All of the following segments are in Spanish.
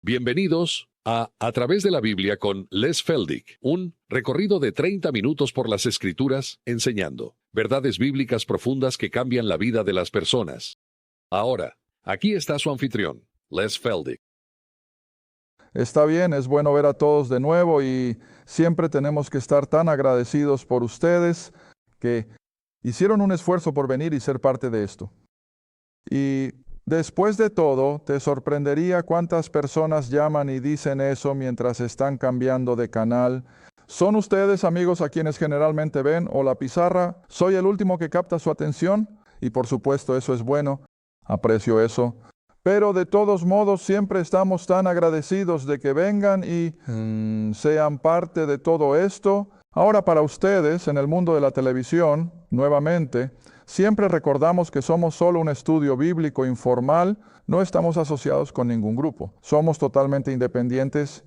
Bienvenidos a través de la Biblia con Les Feldick, un recorrido de 30 minutos por las Escrituras enseñando verdades bíblicas profundas que cambian la vida de las personas. Ahora, aquí está su anfitrión, Les Feldick. Está bien, es bueno ver a todos de nuevo y siempre tenemos que estar tan agradecidos por ustedes que hicieron un esfuerzo por venir y ser parte de esto. Y después de todo, te sorprendería cuántas personas llaman y dicen eso mientras están cambiando de canal. ¿Son ustedes, amigos, a quienes generalmente ven o la pizarra? ¿Soy el último que capta su atención? Y por supuesto, eso es bueno. Aprecio eso. Pero de todos modos, siempre estamos tan agradecidos de que vengan y sean parte de todo esto. Ahora, para ustedes, en el mundo de la televisión, nuevamente, siempre recordamos que somos solo un estudio bíblico informal, no estamos asociados con ningún grupo. Somos totalmente independientes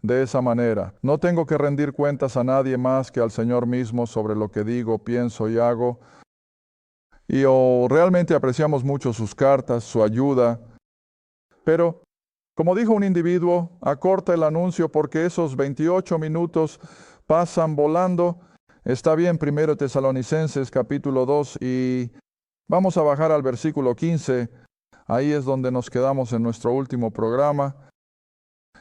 de esa manera. No tengo que rendir cuentas a nadie más que al Señor mismo sobre lo que digo, pienso y hago. Y realmente apreciamos mucho sus cartas, su ayuda. Pero, como dijo un individuo, acorta el anuncio porque esos 28 minutos pasan volando. Está bien, 1 Tesalonicenses capítulo 2 y vamos a bajar al versículo 15. Ahí es donde nos quedamos en nuestro último programa.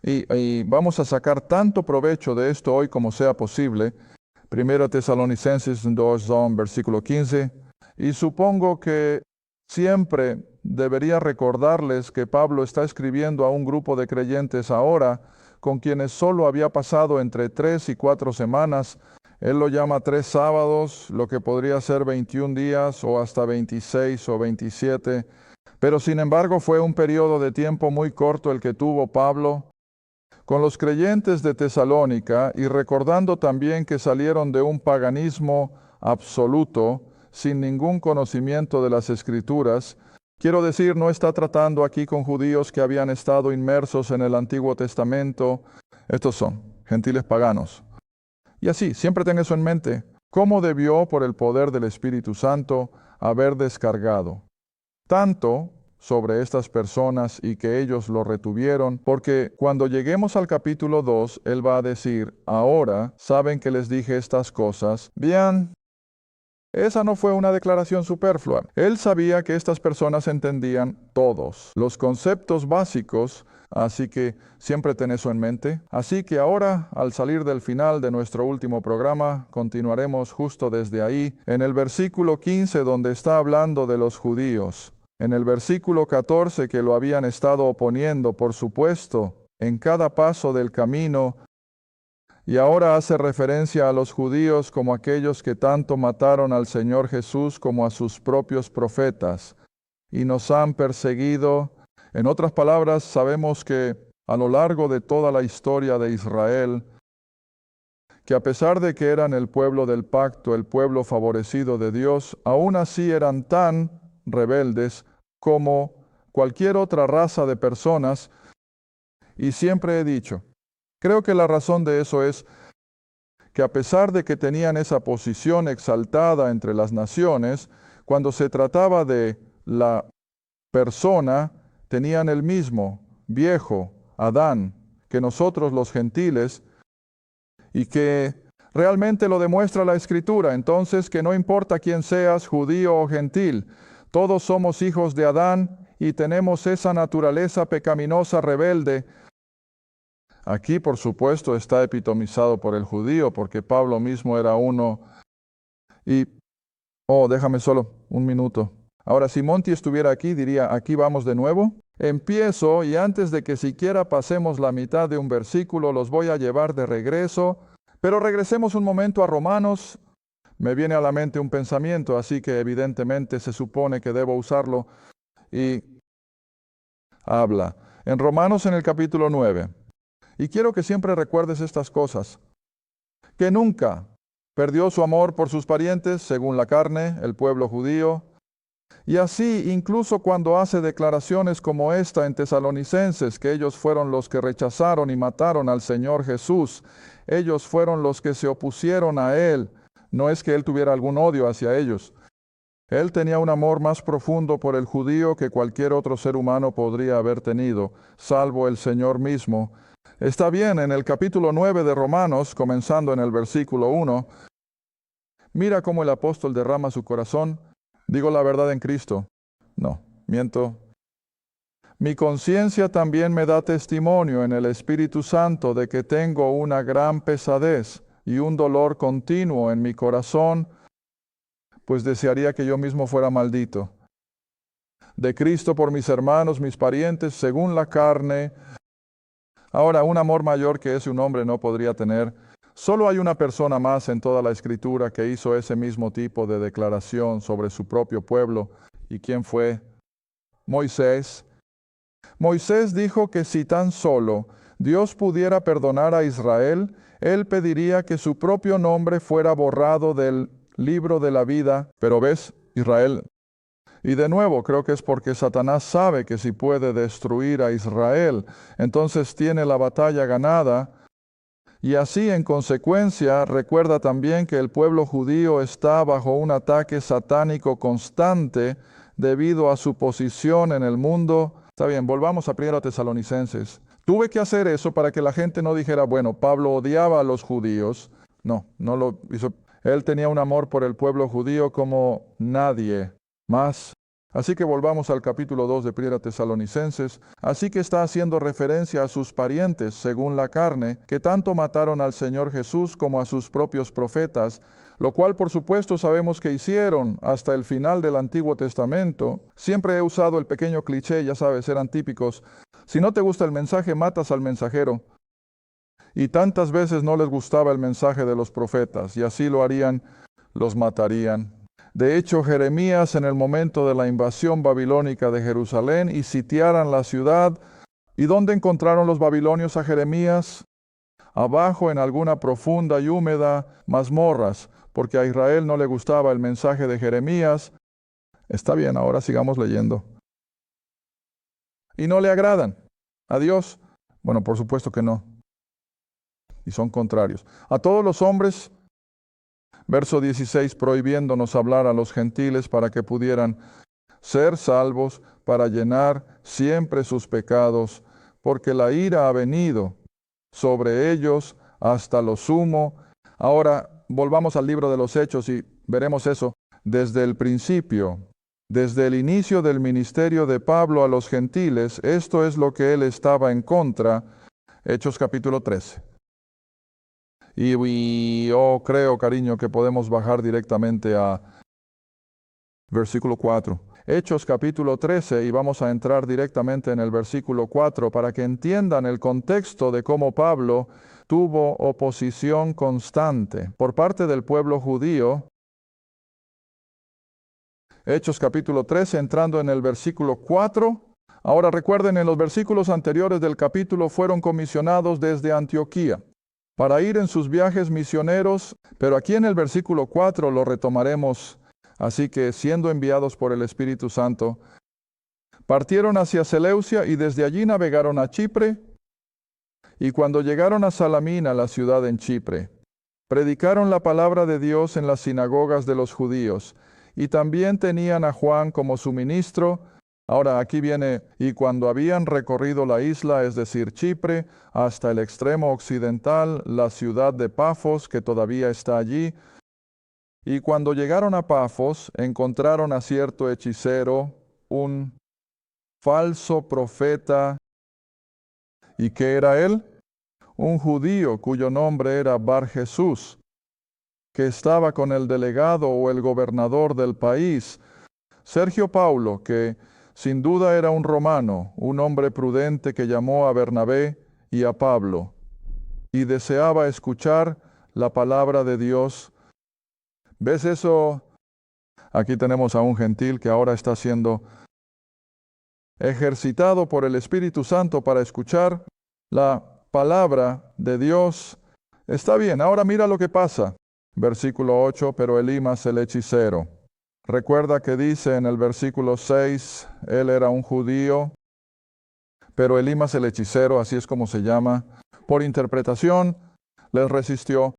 Y vamos a sacar tanto provecho de esto hoy como sea posible. 1 Tesalonicenses 2, versículo 15. Y supongo que siempre debería recordarles que Pablo está escribiendo a un grupo de creyentes ahora, con quienes solo había pasado entre 3 y 4 semanas. Él lo llama 3 sábados, lo que podría ser 21 días o hasta 26 o 27. Pero sin embargo fue un periodo de tiempo muy corto el que tuvo Pablo con los creyentes de Tesalónica y recordando también que salieron de un paganismo absoluto, sin ningún conocimiento de las Escrituras. Quiero decir, no está tratando aquí con judíos que habían estado inmersos en el Antiguo Testamento. Estos son gentiles paganos. Y así, siempre ten eso en mente. ¿Cómo debió, por el poder del Espíritu Santo, haber descargado tanto sobre estas personas y que ellos lo retuvieron? Porque cuando lleguemos al capítulo 2, él va a decir, ahora saben que les dije estas cosas. Bien, esa no fue una declaración superflua. Él sabía que estas personas entendían todos los conceptos básicos, así que siempre ten eso en mente. Así que ahora, al salir del final de nuestro último programa, continuaremos justo desde ahí, en el versículo 15, donde está hablando de los judíos. En el versículo 14, que lo habían estado oponiendo, por supuesto, en cada paso del camino, y ahora hace referencia a los judíos como aquellos que tanto mataron al Señor Jesús como a sus propios profetas, y nos han perseguido. En otras palabras, sabemos que a lo largo de toda la historia de Israel, que a pesar de que eran el pueblo del pacto, el pueblo favorecido de Dios, aún así eran tan rebeldes como cualquier otra raza de personas. Y siempre he dicho, creo que la razón de eso es que a pesar de que tenían esa posición exaltada entre las naciones, cuando se trataba de la persona, tenían el mismo viejo Adán que nosotros los gentiles, y que realmente lo demuestra la Escritura. Entonces, que no importa quién seas, judío o gentil, todos somos hijos de Adán y tenemos esa naturaleza pecaminosa rebelde. Aquí, por supuesto, está epitomizado por el judío, porque Pablo mismo era uno. Y, déjame solo un minuto. Ahora, si Monty estuviera aquí, diría, aquí vamos de nuevo. Empiezo y antes de que siquiera pasemos la mitad de un versículo, los voy a llevar de regreso. Pero regresemos un momento a Romanos. Me viene a la mente un pensamiento, así que evidentemente se supone que debo usarlo. Y habla. En Romanos en el capítulo 9. Y quiero que siempre recuerdes estas cosas. Que nunca perdió su amor por sus parientes, según la carne, el pueblo judío. Y así, incluso cuando hace declaraciones como esta en Tesalonicenses, que ellos fueron los que rechazaron y mataron al Señor Jesús, ellos fueron los que se opusieron a Él. No es que Él tuviera algún odio hacia ellos. Él tenía un amor más profundo por el judío que cualquier otro ser humano podría haber tenido, salvo el Señor mismo. Está bien, en el capítulo 9 de Romanos, comenzando en el versículo 1, mira cómo el apóstol derrama su corazón. ¿Digo la verdad en Cristo? No, miento. Mi conciencia también me da testimonio en el Espíritu Santo de que tengo una gran pesadez y un dolor continuo en mi corazón, pues desearía que yo mismo fuera maldito. De Cristo por mis hermanos, mis parientes, según la carne. Ahora, un amor mayor que ese un hombre no podría tener. Solo hay una persona más en toda la Escritura que hizo ese mismo tipo de declaración sobre su propio pueblo. ¿Y quién fue? Moisés. Moisés dijo que si tan solo Dios pudiera perdonar a Israel, él pediría que su propio nombre fuera borrado del libro de la vida. Pero ves, Israel. Y de nuevo, creo que es porque Satanás sabe que si puede destruir a Israel, entonces tiene la batalla ganada. Y así, en consecuencia, recuerda también que el pueblo judío está bajo un ataque satánico constante debido a su posición en el mundo. Está bien, volvamos a 1 Tesalonicenses. Tuve que hacer eso para que la gente no dijera, bueno, Pablo odiaba a los judíos. No, no lo hizo. Él tenía un amor por el pueblo judío como nadie más. Así que volvamos al capítulo 2 de 1 Tesalonicenses. Así que está haciendo referencia a sus parientes, según la carne, que tanto mataron al Señor Jesús como a sus propios profetas, lo cual por supuesto sabemos que hicieron hasta el final del Antiguo Testamento. Siempre he usado el pequeño cliché, ya sabes, eran típicos. Si no te gusta el mensaje, matas al mensajero. Y tantas veces no les gustaba el mensaje de los profetas, y así lo harían, los matarían. De hecho, Jeremías, en el momento de la invasión babilónica de Jerusalén y sitiaran la ciudad, ¿y dónde encontraron los babilonios a Jeremías? Abajo en alguna profunda y húmeda mazmorras, porque a Israel no le gustaba el mensaje de Jeremías. Está bien, ahora sigamos leyendo. ¿Y no le agradan a Dios? Bueno, por supuesto que no. Y son contrarios. A todos los hombres, verso 16, prohibiéndonos hablar a los gentiles para que pudieran ser salvos, para llenar siempre sus pecados, porque la ira ha venido sobre ellos hasta lo sumo. Ahora volvamos al libro de los Hechos y veremos eso desde el principio. Desde el inicio del ministerio de Pablo a los gentiles, esto es lo que él estaba en contra. Hechos capítulo 13. Y yo creo, cariño, que podemos bajar directamente a versículo 4. Hechos capítulo 13, y vamos a entrar directamente en el versículo 4 para que entiendan el contexto de cómo Pablo tuvo oposición constante por parte del pueblo judío. Hechos capítulo 13, entrando en el versículo 4. Ahora recuerden, en los versículos anteriores del capítulo fueron comisionados desde Antioquía para ir en sus viajes misioneros, pero aquí en el versículo 4 lo retomaremos. Así que, siendo enviados por el Espíritu Santo, partieron hacia Seleucia y desde allí navegaron a Chipre, y cuando llegaron a Salamina, la ciudad en Chipre, predicaron la palabra de Dios en las sinagogas de los judíos, y también tenían a Juan como su ministro. Ahora aquí viene, y cuando habían recorrido la isla, es decir, Chipre, hasta el extremo occidental, la ciudad de Pafos, que todavía está allí, y cuando llegaron a Pafos, encontraron a cierto hechicero, un falso profeta. ¿Y qué era él? Un judío cuyo nombre era Bar Jesús, que estaba con el delegado o el gobernador del país, Sergio Paulo, que sin duda era un romano, un hombre prudente que llamó a Bernabé y a Pablo, y deseaba escuchar la palabra de Dios. ¿Ves eso? Aquí tenemos a un gentil que ahora está siendo ejercitado por el Espíritu Santo para escuchar la palabra de Dios. Está bien, ahora mira lo que pasa. Versículo 8, pero Elimas el hechicero. Recuerda que dice en el versículo 6, él era un judío, pero Elimas el hechicero, así es como se llama, por interpretación, les resistió,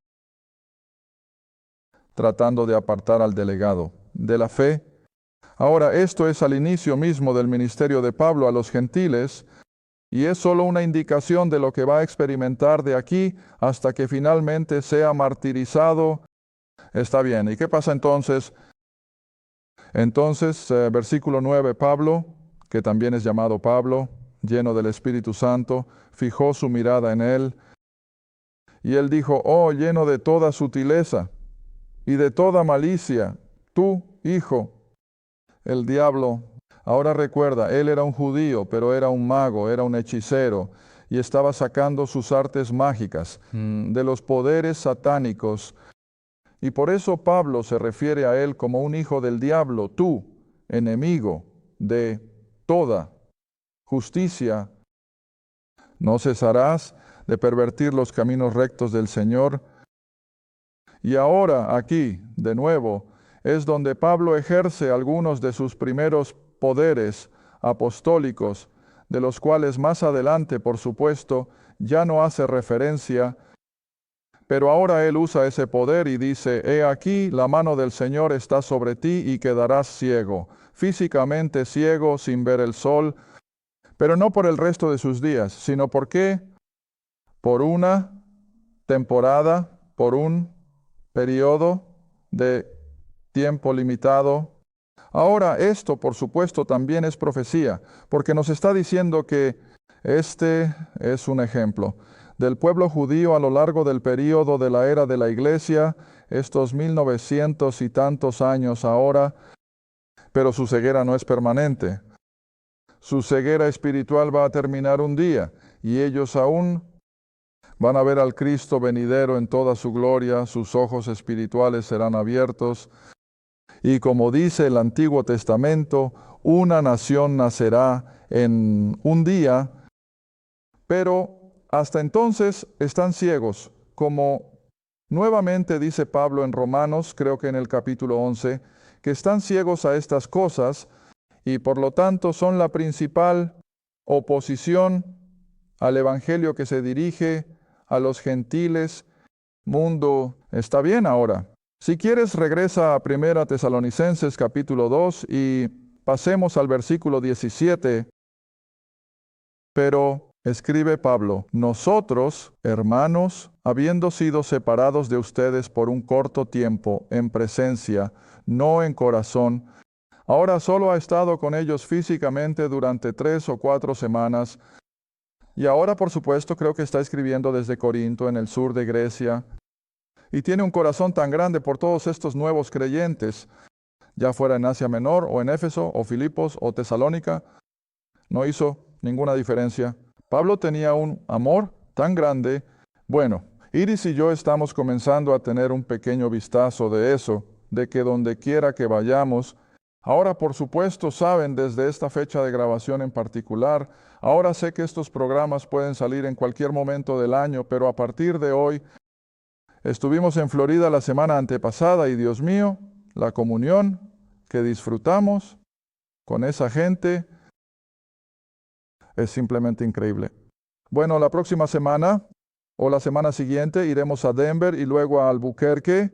tratando de apartar al delegado de la fe Ahora, esto es al inicio mismo del ministerio de Pablo a los gentiles, y es solo una indicación de lo que va a experimentar de aquí hasta que finalmente sea martirizado. Está bien. ¿Y qué pasa entonces? Entonces, versículo 9, Pablo, que también es llamado Pablo, lleno del Espíritu Santo, fijó su mirada en él, y él dijo, oh, lleno de toda sutileza y de toda malicia, tú, hijo, el diablo. Ahora recuerda, él era un judío, pero era un mago, era un hechicero, y estaba sacando sus artes mágicas de los poderes satánicos. Y por eso Pablo se refiere a él como un hijo del diablo, tú, enemigo de toda justicia. No cesarás de pervertir los caminos rectos del Señor. Y ahora aquí, de nuevo, es donde Pablo ejerce algunos de sus primeros poderes apostólicos, de los cuales más adelante, por supuesto, ya no hace referencia, pero ahora él usa ese poder y dice, he aquí, la mano del Señor está sobre ti y quedarás ciego, físicamente ciego, sin ver el sol, pero no por el resto de sus días, sino porque por una temporada, por un periodo de tiempo limitado. Ahora, esto, por supuesto, también es profecía, porque nos está diciendo que este es un ejemplo del pueblo judío a lo largo del período de la era de la iglesia, estos 1900 y tantos años ahora, pero su ceguera no es permanente. Su ceguera espiritual va a terminar un día, y ellos aún van a ver al Cristo venidero en toda su gloria, sus ojos espirituales serán abiertos, y como dice el Antiguo Testamento, una nación nacerá en un día, pero hasta entonces están ciegos, como nuevamente dice Pablo en Romanos, creo que en el capítulo 11, que están ciegos a estas cosas y por lo tanto son la principal oposición al Evangelio que se dirige a los gentiles. Mundo, está bien ahora. Si quieres, regresa a 1 Tesalonicenses capítulo 2 y pasemos al versículo 17. Pero, escribe Pablo, nosotros, hermanos, habiendo sido separados de ustedes por un corto tiempo, en presencia, no en corazón, ahora solo ha estado con ellos físicamente durante 3 o 4 semanas, y ahora, por supuesto, creo que está escribiendo desde Corinto, en el sur de Grecia, y tiene un corazón tan grande por todos estos nuevos creyentes, ya fuera en Asia Menor, o en Éfeso, o Filipos, o Tesalónica, no hizo ninguna diferencia. Pablo tenía un amor tan grande. Bueno, Iris y yo estamos comenzando a tener un pequeño vistazo de eso, de que donde quiera que vayamos, ahora por supuesto saben desde esta fecha de grabación en particular, ahora sé que estos programas pueden salir en cualquier momento del año, pero a partir de hoy, estuvimos en Florida la semana antepasada y Dios mío, la comunión que disfrutamos con esa gente es simplemente increíble. Bueno, la próxima semana o la semana siguiente iremos a Denver y luego a Albuquerque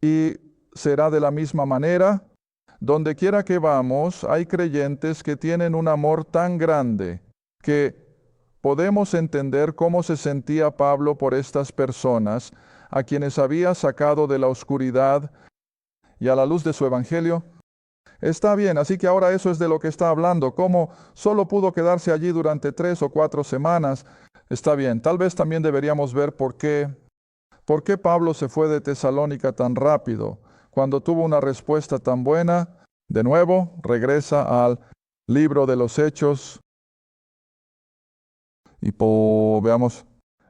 y será de la misma manera. Donde quiera que vamos, hay creyentes que tienen un amor tan grande que podemos entender cómo se sentía Pablo por estas personas a quienes había sacado de la oscuridad y a la luz de su evangelio. Está bien, así que ahora eso es de lo que está hablando, cómo solo pudo quedarse allí durante 3 o 4 semanas. Está bien, tal vez también deberíamos ver por qué Pablo se fue de Tesalónica tan rápido, cuando tuvo una respuesta tan buena. De nuevo, regresa al libro de los Hechos y veamos,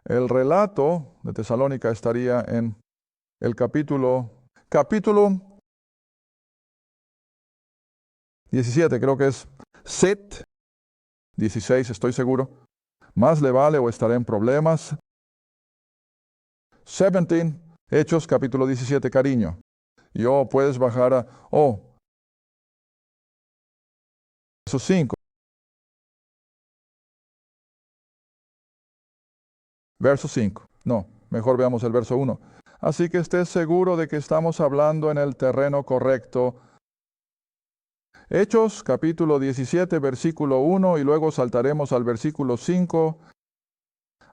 el relato de Tesalónica estaría en el capítulo 17, creo que es Set 16, estoy seguro. Más le vale o estaré en problemas. 17, Hechos capítulo 17, cariño. Y puedes bajar a, verso 5. Verso 5. No, mejor veamos el verso 1. Así que estés seguro de que estamos hablando en el terreno correcto. Hechos, capítulo 17, versículo 1, y luego saltaremos al versículo 5.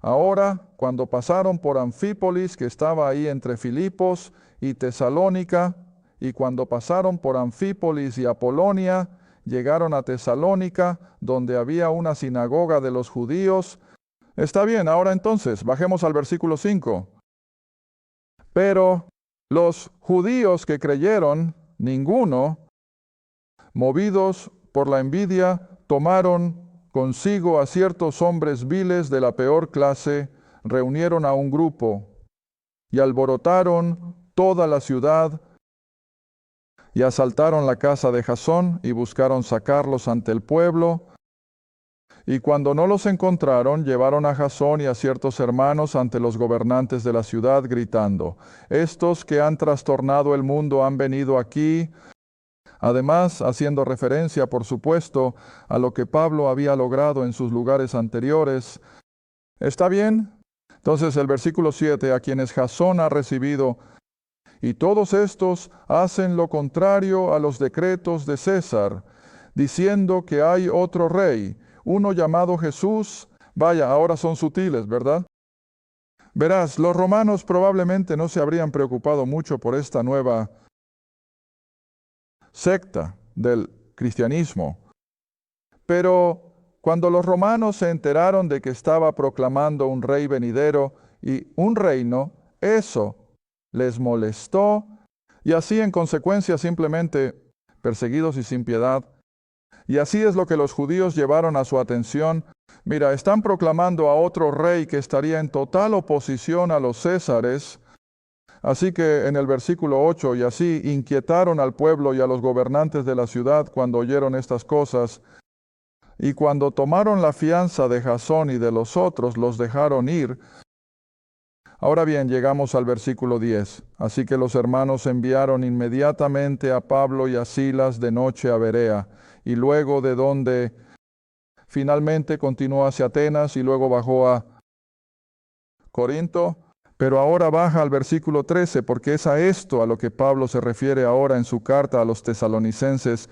Ahora, cuando pasaron por Anfípolis, que estaba ahí entre Filipos y Tesalónica, y cuando pasaron por Anfípolis y Apolonia, llegaron a Tesalónica, donde había una sinagoga de los judíos. Está bien, ahora entonces, bajemos al versículo 5. Pero los judíos que creyeron, ninguno, movidos por la envidia, tomaron consigo a ciertos hombres viles de la peor clase, reunieron a un grupo y alborotaron toda la ciudad y asaltaron la casa de Jasón y buscaron sacarlos ante el pueblo. Y cuando no los encontraron, llevaron a Jasón y a ciertos hermanos ante los gobernantes de la ciudad, gritando: estos que han trastornado el mundo han venido aquí. Además, haciendo referencia, por supuesto, a lo que Pablo había logrado en sus lugares anteriores. ¿Está bien? Entonces el versículo 7, a quienes Jasón ha recibido, y todos estos hacen lo contrario a los decretos de César, diciendo que hay otro rey, uno llamado Jesús. Vaya, ahora son sutiles, ¿verdad? Verás, los romanos probablemente no se habrían preocupado mucho por esta nueva secta del cristianismo. Pero cuando los romanos se enteraron de que estaba proclamando un rey venidero y un reino, eso les molestó, y así en consecuencia simplemente perseguidos y sin piedad. Y así es lo que los judíos llevaron a su atención. Mira, están proclamando a otro rey que estaría en total oposición a los césares. Así que en el versículo 8, y así inquietaron al pueblo y a los gobernantes de la ciudad cuando oyeron estas cosas. Y cuando tomaron la fianza de Jasón y de los otros, los dejaron ir. Ahora bien, llegamos al versículo 10. Así que los hermanos enviaron inmediatamente a Pablo y a Silas de noche a Berea, y luego de donde finalmente continuó hacia Atenas y luego bajó a Corinto. Pero ahora baja al versículo 13, porque es a esto a lo que Pablo se refiere ahora en su carta a los tesalonicenses.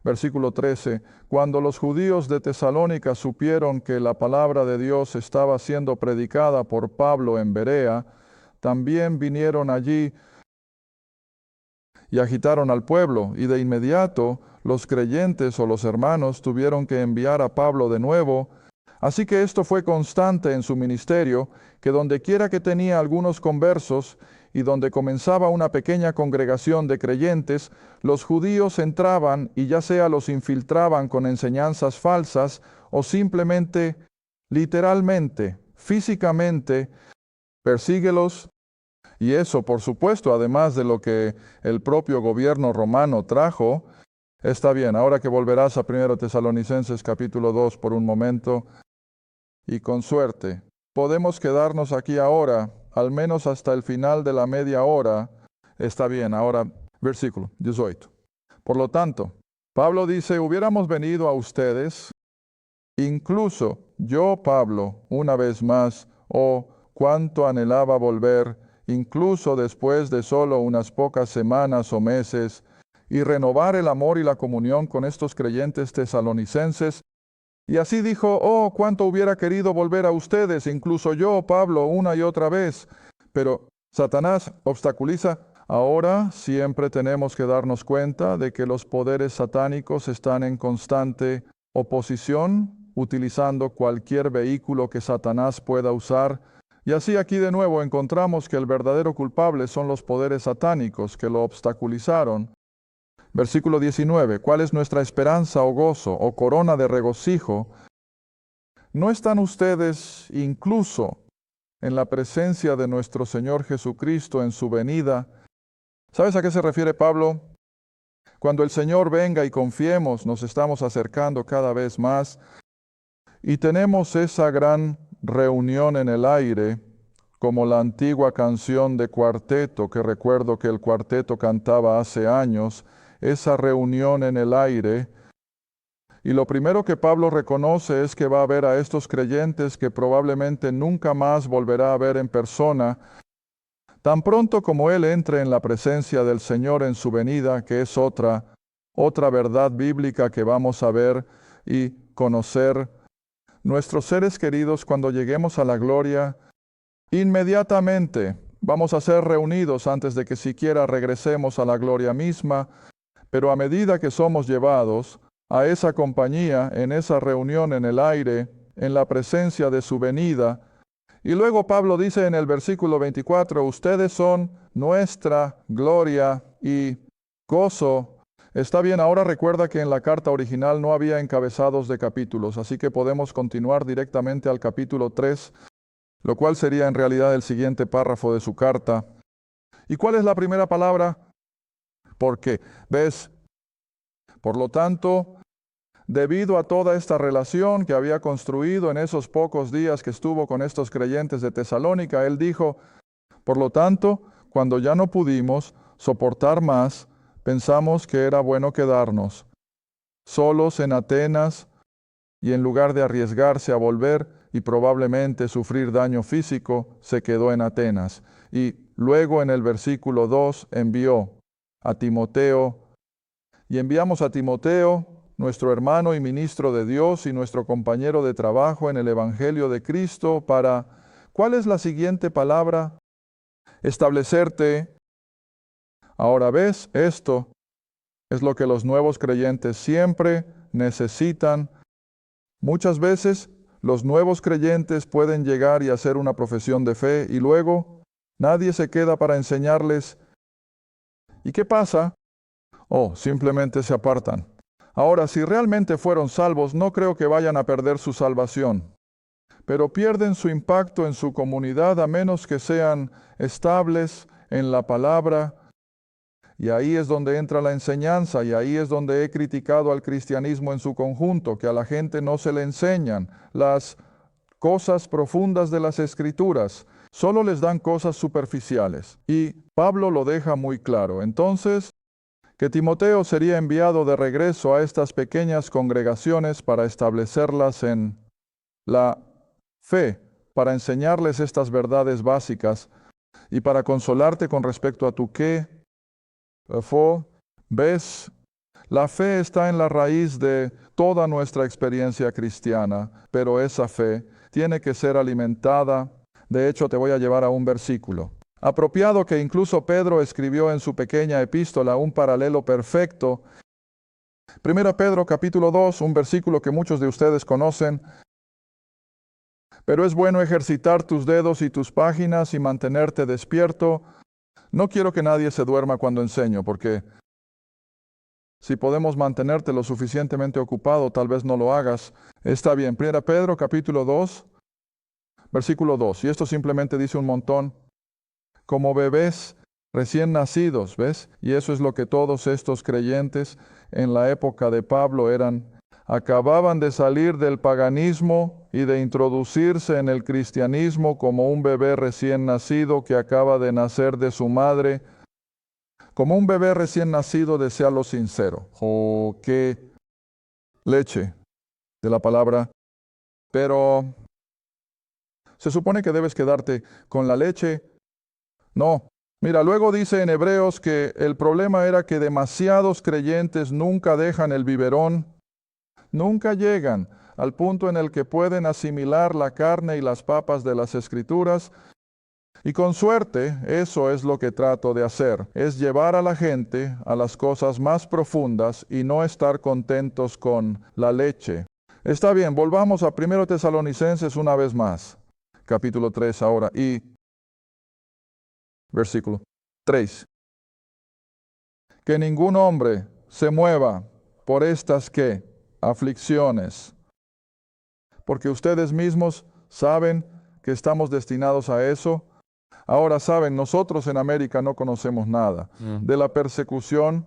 Versículo 13, cuando los judíos de Tesalónica supieron que la palabra de Dios estaba siendo predicada por Pablo en Berea, también vinieron allí y agitaron al pueblo, y de inmediato los creyentes o los hermanos tuvieron que enviar a Pablo de nuevo. Así que esto fue constante en su ministerio, que donde quiera que tenía algunos conversos, y donde comenzaba una pequeña congregación de creyentes, los judíos entraban y ya sea los infiltraban con enseñanzas falsas o simplemente, literalmente, físicamente, persíguelos. Y eso, por supuesto, además de lo que el propio gobierno romano trajo. Está bien, ahora que volverás a 1 Tesalonicenses capítulo 2 por un momento, y con suerte, podemos quedarnos aquí ahora, al menos hasta el final de la media hora. Está bien, ahora versículo 18. Por lo tanto, Pablo dice: hubiéramos venido a ustedes, incluso yo, Pablo, una vez más, oh, cuánto anhelaba volver, incluso después de solo unas pocas semanas o meses, y renovar el amor y la comunión con estos creyentes tesalonicenses. Y así dijo: oh, cuánto hubiera querido volver a ustedes, incluso yo, Pablo, una y otra vez. Pero Satanás obstaculiza. Ahora siempre tenemos que darnos cuenta de que los poderes satánicos están en constante oposición, utilizando cualquier vehículo que Satanás pueda usar. Y así aquí de nuevo encontramos que el verdadero culpable son los poderes satánicos que lo obstaculizaron. Versículo 19. ¿Cuál es nuestra esperanza o gozo o corona de regocijo? ¿No están ustedes incluso en la presencia de nuestro Señor Jesucristo en su venida? ¿Sabes a qué se refiere Pablo? Cuando el Señor venga y confiemos, nos estamos acercando cada vez más y tenemos esa gran reunión en el aire, como la antigua canción de cuarteto que recuerdo que el cuarteto cantaba hace años, esa reunión en el aire. Y lo primero que Pablo reconoce es que va a ver a estos creyentes que probablemente nunca más volverá a ver en persona, tan pronto como él entre en la presencia del Señor en su venida, que es otra, otra verdad bíblica que vamos a ver y conocer. Nuestros seres queridos, cuando lleguemos a la gloria, inmediatamente vamos a ser reunidos antes de que siquiera regresemos a la gloria misma, pero a medida que somos llevados a esa compañía, en esa reunión en el aire, en la presencia de su venida, y luego Pablo dice en el versículo 24, ustedes son nuestra gloria y gozo. Está bien, ahora recuerda que en la carta original no había encabezados de capítulos, así que podemos continuar directamente al capítulo 3, lo cual sería en realidad el siguiente párrafo de su carta. ¿Y cuál es la primera palabra? ¿Por qué? ¿Ves? Por lo tanto, debido a toda esta relación que había construido en esos pocos días que estuvo con estos creyentes de Tesalónica, él dijo, por lo tanto, cuando ya no pudimos soportar más, pensamos que era bueno quedarnos solos en Atenas y en lugar de arriesgarse a volver y probablemente sufrir daño físico, se quedó en Atenas. Y luego en el versículo 2 envió a Timoteo, y enviamos a Timoteo, nuestro hermano y ministro de Dios y nuestro compañero de trabajo en el Evangelio de Cristo, para, ¿cuál es la siguiente palabra? Establecerte. Ahora ves, esto es lo que los nuevos creyentes siempre necesitan. Muchas veces los nuevos creyentes pueden llegar y hacer una profesión de fe y luego nadie se queda para enseñarles. ¿Y qué pasa? Oh, simplemente se apartan. Ahora, si realmente fueron salvos, no creo que vayan a perder su salvación, pero pierden su impacto en su comunidad a menos que sean estables en la palabra. Y ahí es donde entra la enseñanza, y ahí es donde he criticado al cristianismo en su conjunto, que a la gente no se le enseñan las cosas profundas de las Escrituras, solo les dan cosas superficiales. Y Pablo lo deja muy claro. Entonces, que Timoteo sería enviado de regreso a estas pequeñas congregaciones para establecerlas en la fe, para enseñarles estas verdades básicas y para consolarte con respecto a tu qué. ¿Ves? La fe está en la raíz de toda nuestra experiencia cristiana, pero esa fe tiene que ser alimentada. De hecho, te voy a llevar a un versículo apropiado que incluso Pedro escribió en su pequeña epístola, un paralelo perfecto. 1 Pedro capítulo 2, un versículo que muchos de ustedes conocen. Pero es bueno ejercitar tus dedos y tus páginas y mantenerte despierto. No quiero que nadie se duerma cuando enseño, porque si podemos mantenerte lo suficientemente ocupado, tal vez no lo hagas. Está bien. 1 Pedro capítulo 2, versículo 2. Y esto simplemente dice un montón. Como bebés recién nacidos, ¿ves? Y eso es lo que todos estos creyentes en la época de Pablo eran. Acababan de salir del paganismo y de introducirse en el cristianismo como un bebé recién nacido que acaba de nacer de su madre. Como un bebé recién nacido desea lo sincero. Oh, qué leche de la palabra. Pero se supone que debes quedarte con la leche. No. Mira, luego dice en Hebreos que el problema era que demasiados creyentes nunca dejan el biberón, nunca llegan al punto en el que pueden asimilar la carne y las papas de las Escrituras. Y con suerte, eso es lo que trato de hacer, es llevar a la gente a las cosas más profundas y no estar contentos con la leche. Está bien, volvamos a 1 Tesalonicenses una vez más, capítulo 3 ahora, y versículo 3. Que ningún hombre se mueva por estas ¿qué? Aflicciones, porque ustedes mismos saben que estamos destinados a eso. Ahora saben, nosotros en América no conocemos nada de la persecución.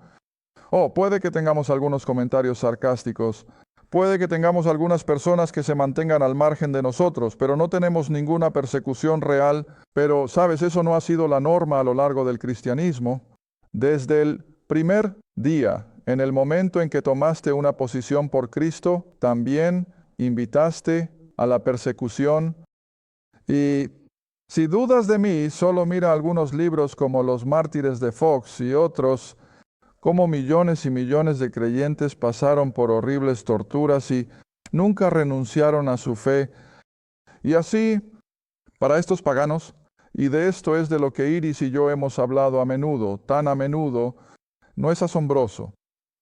Puede que tengamos algunos comentarios sarcásticos, puede que tengamos algunas personas que se mantengan al margen de nosotros, pero no tenemos ninguna persecución real. Pero, ¿sabes? Eso no ha sido la norma a lo largo del cristianismo. Desde el primer día, en el momento en que tomaste una posición por Cristo, también invitaste a la persecución. Y si dudas de mí, solo mira algunos libros como Los Mártires de Fox y otros cómo millones y millones de creyentes pasaron por horribles torturas y nunca renunciaron a su fe. Y así, para estos paganos, y de esto es de lo que Iris y yo hemos hablado a menudo, tan a menudo, no es asombroso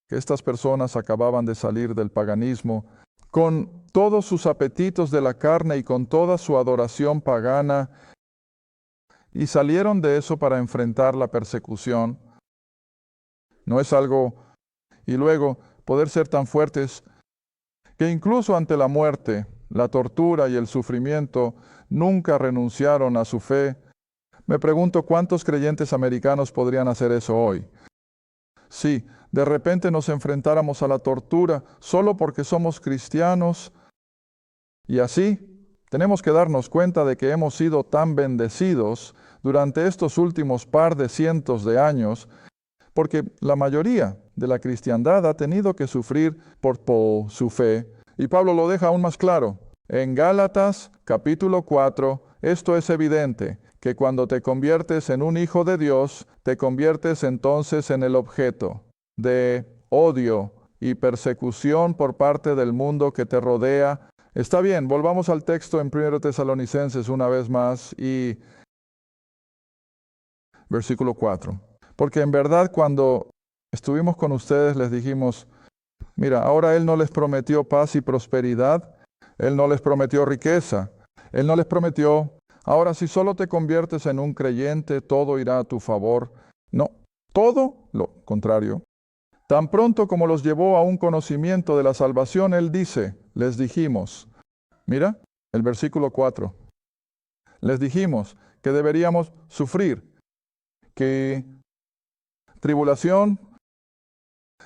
que estas personas acababan de salir del paganismo con todos sus apetitos de la carne y con toda su adoración pagana, y salieron de eso para enfrentar la persecución. No es algo, y luego poder ser tan fuertes que incluso ante la muerte, la tortura y el sufrimiento, nunca renunciaron a su fe. Me pregunto cuántos creyentes americanos podrían hacer eso hoy. Si de repente nos enfrentáramos a la tortura solo porque somos cristianos, y así tenemos que darnos cuenta de que hemos sido tan bendecidos durante estos últimos par de cientos de años, porque la mayoría de la cristiandad ha tenido que sufrir por su fe. Y Pablo lo deja aún más claro. En Gálatas capítulo 4, esto es evidente, que cuando te conviertes en un hijo de Dios, te conviertes entonces en el objeto de odio y persecución por parte del mundo que te rodea. Está bien, volvamos al texto en 1 Tesalonicenses una vez más y versículo 4. Porque en verdad cuando estuvimos con ustedes les dijimos, mira, ahora Él no les prometió paz y prosperidad, Él no les prometió riqueza, Él no les prometió, ahora si solo te conviertes en un creyente, todo irá a tu favor. No, todo lo contrario. Tan pronto como los llevó a un conocimiento de la salvación, Él dice, les dijimos, mira, el versículo 4, les dijimos que deberíamos sufrir, que tribulación,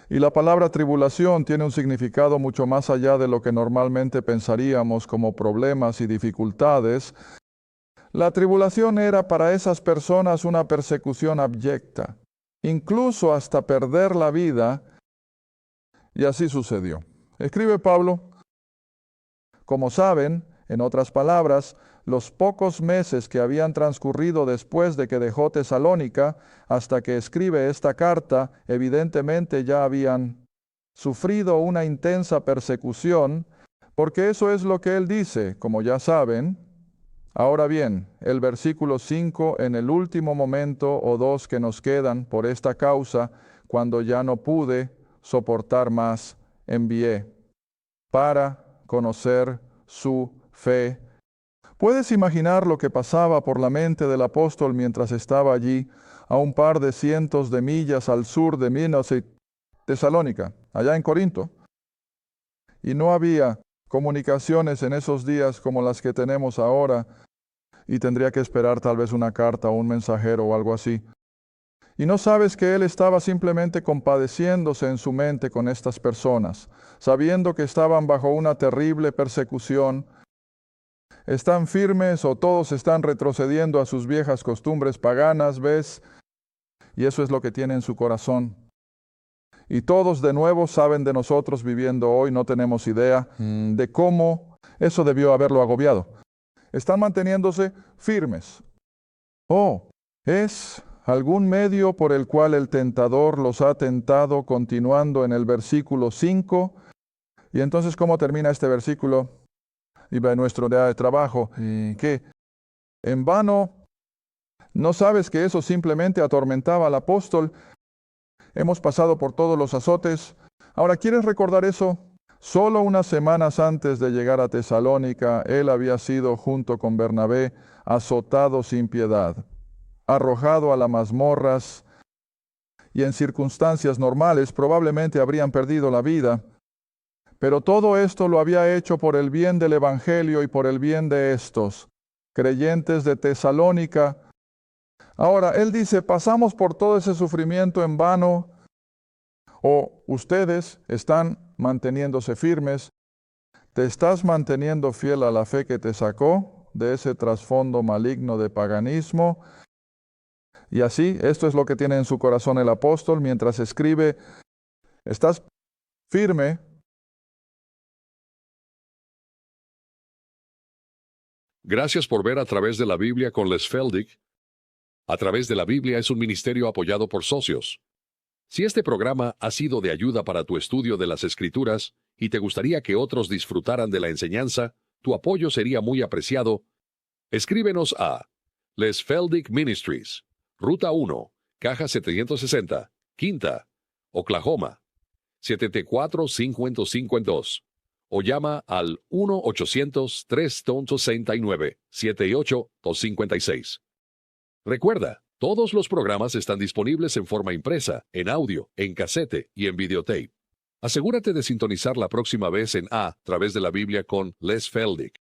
y la palabra tribulación tiene un significado mucho más allá de lo que normalmente pensaríamos como problemas y dificultades. La tribulación era para esas personas una persecución abyecta, incluso hasta perder la vida, y así sucedió. Escribe Pablo, como saben, en otras palabras, los pocos meses que habían transcurrido después de que dejó Tesalónica hasta que escribe esta carta, evidentemente ya habían sufrido una intensa persecución, porque eso es lo que él dice, como ya saben. Ahora bien, el versículo 5, en el último momento o dos que nos quedan por esta causa, cuando ya no pude soportar más, envié para conocer su fe. ¿Puedes imaginar lo que pasaba por la mente del apóstol mientras estaba allí, a un par de cientos de millas al sur de Minos y Tesalónica, allá en Corinto? Y no había comunicaciones en esos días como las que tenemos ahora, y tendría que esperar tal vez una carta o un mensajero o algo así. Y no sabes que él estaba simplemente compadeciéndose en su mente con estas personas, sabiendo que estaban bajo una terrible persecución. ¿Están firmes o todos están retrocediendo a sus viejas costumbres paganas, ves? Y eso es lo que tiene en su corazón. Y todos de nuevo saben de nosotros viviendo hoy, no tenemos idea de cómo eso debió haberlo agobiado. Están manteniéndose firmes. Oh, es algún medio por el cual el tentador los ha tentado, continuando en el versículo 5. Y entonces, ¿cómo termina este versículo? Y va nuestro día de trabajo, que en vano, ¿no sabes que eso simplemente atormentaba al apóstol? Hemos pasado por todos los azotes. Ahora, ¿quieres recordar eso? Solo unas semanas antes de llegar a Tesalónica, él había sido, junto con Bernabé, azotado sin piedad, arrojado a las mazmorras, y en circunstancias normales probablemente habrían perdido la vida. Pero todo esto lo había hecho por el bien del Evangelio y por el bien de estos creyentes de Tesalónica. Ahora, él dice, pasamos por todo ese sufrimiento en vano, o ustedes están manteniéndose firmes. ¿Te estás manteniendo fiel a la fe que te sacó de ese trasfondo maligno de paganismo? Y así, esto es lo que tiene en su corazón el apóstol mientras escribe, ¿estás firme? Gracias por ver A Través de la Biblia con Les Feldick. A Través de la Biblia es un ministerio apoyado por socios. Si este programa ha sido de ayuda para tu estudio de las Escrituras y te gustaría que otros disfrutaran de la enseñanza, tu apoyo sería muy apreciado. Escríbenos a Les Feldick Ministries, Ruta 1, Caja 760, Quinta, Oklahoma, 74552, o llama al 1-800-369-78256. Recuerda, todos los programas están disponibles en forma impresa, en audio, en casete y en videotape. Asegúrate de sintonizar la próxima vez en A través de la Biblia con Les Feldick.